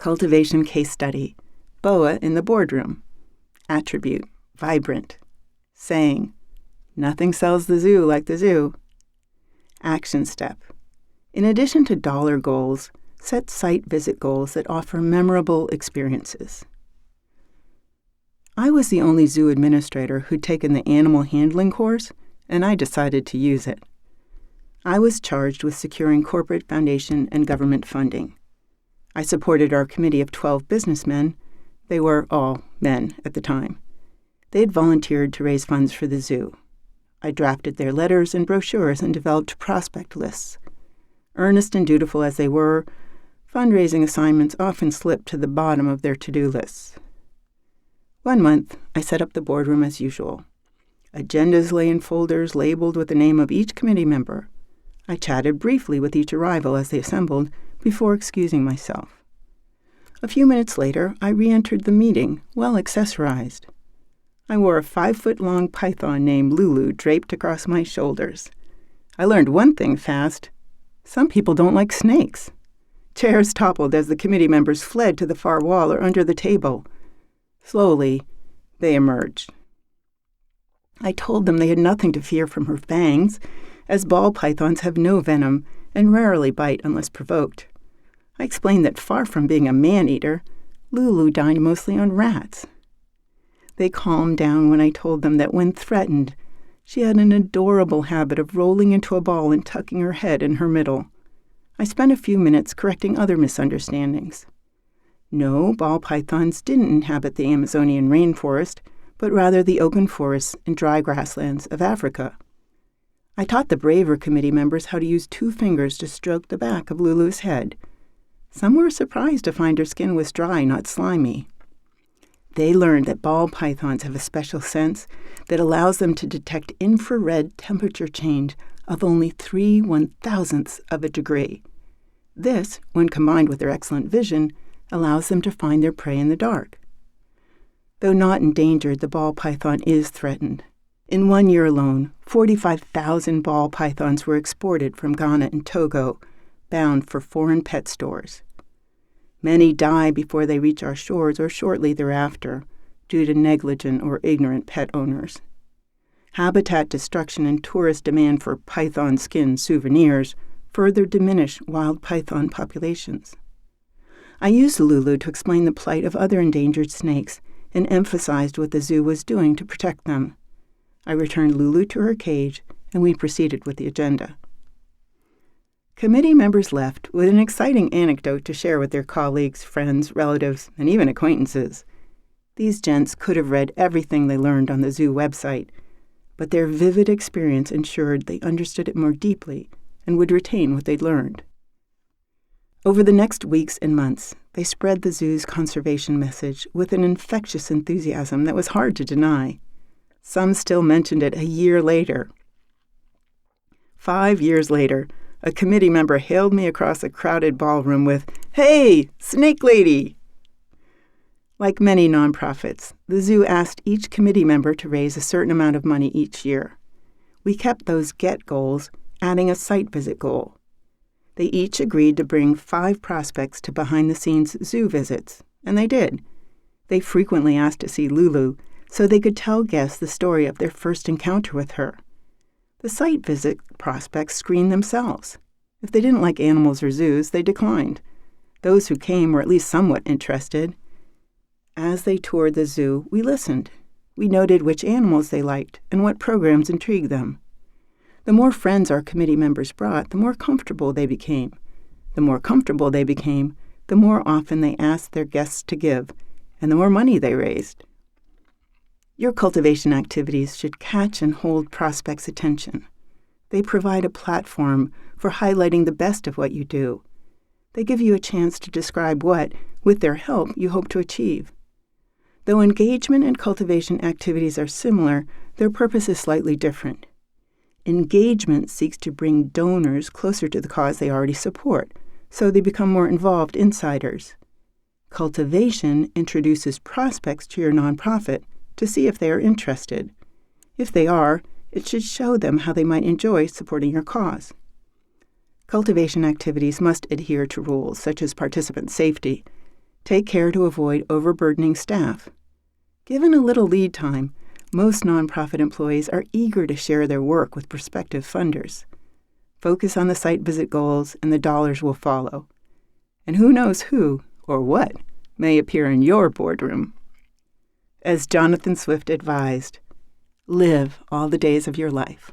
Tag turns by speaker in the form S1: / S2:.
S1: Cultivation case study. Boa in the boardroom. Attribute. Vibrant. Saying. Nothing sells the zoo like the zoo. Action step. In addition to dollar goals, set site visit goals that offer memorable experiences. I was the only zoo administrator who'd taken the animal handling course, and I decided to use it. I was charged with securing corporate foundation and government funding. I supported our committee of 12 businessmen. They were all men at the time. They had volunteered to raise funds for the zoo. I drafted their letters and brochures and developed prospect lists. Earnest and dutiful as they were, fundraising assignments often slipped to the bottom of their to-do lists. One month, I set up the boardroom as usual. Agendas lay in folders labeled with the name of each committee member. I chatted briefly with each arrival as they assembled before excusing myself. A few minutes later, I re-entered the meeting, well accessorized. I wore a 5-foot-long python named Lulu draped across my shoulders. I learned one thing fast. Some people don't like snakes. Chairs toppled as the committee members fled to the far wall or under the table. Slowly, they emerged. I told them they had nothing to fear from her fangs, as ball pythons have no venom and rarely bite unless provoked. I explained that far from being a man-eater, Lulu dined mostly on rats. They calmed down when I told them that when threatened, she had an adorable habit of rolling into a ball and tucking her head in her middle. I spent a few minutes correcting other misunderstandings. No, ball pythons didn't inhabit the Amazonian rainforest, but rather the open forests and dry grasslands of Africa. I taught the braver committee members how to use 2 fingers to stroke the back of Lulu's head. Some were surprised to find her skin was dry, not slimy. They learned that ball pythons have a special sense that allows them to detect infrared temperature change of only 3/1000ths of a degree. This, when combined with their excellent vision, allows them to find their prey in the dark. Though not endangered, the ball python is threatened. In 1 year alone, 45,000 ball pythons were exported from Ghana and Togo, bound for foreign pet stores. Many die before they reach our shores or shortly thereafter, due to negligent or ignorant pet owners. Habitat destruction and tourist demand for python skin souvenirs further diminish wild python populations. I used Lulu to explain the plight of other endangered snakes and emphasized what the zoo was doing to protect them. I returned Lulu to her cage, and we proceeded with the agenda. Committee members left with an exciting anecdote to share with their colleagues, friends, relatives, and even acquaintances. These gents could have read everything they learned on the zoo website, but their vivid experience ensured they understood it more deeply and would retain what they'd learned. Over the next weeks and months, they spread the zoo's conservation message with an infectious enthusiasm that was hard to deny. Some still mentioned it a year later. 5 years later, a committee member hailed me across a crowded ballroom with, "Hey, Snake Lady!" Like many nonprofits, the zoo asked each committee member to raise a certain amount of money each year. We kept those GET goals, adding a site visit goal. They each agreed to bring 5 prospects to behind-the-scenes zoo visits, and they did. They frequently asked to see Lulu so they could tell guests the story of their first encounter with her. The site visit prospects screened themselves. If they didn't like animals or zoos, they declined. Those who came were at least somewhat interested. As they toured the zoo, we listened. We noted which animals they liked and what programs intrigued them. The more friends our committee members brought, the more comfortable they became. The more comfortable they became, the more often they asked their guests to give, and the more money they raised. Your cultivation activities should catch and hold prospects' attention. They provide a platform for highlighting the best of what you do. They give you a chance to describe what, with their help, you hope to achieve. Though engagement and cultivation activities are similar, their purpose is slightly different. Engagement seeks to bring donors closer to the cause they already support, so they become more involved insiders. Cultivation introduces prospects to your nonprofit to see if they are interested. If they are, it should show them how they might enjoy supporting your cause. Cultivation activities must adhere to rules such as participant safety. Take care to avoid overburdening staff. Given a little lead time, most nonprofit employees are eager to share their work with prospective funders. Focus on the site visit goals and the dollars will follow. And who knows who or what may appear in your boardroom. As Jonathan Swift advised, live all the days of your life.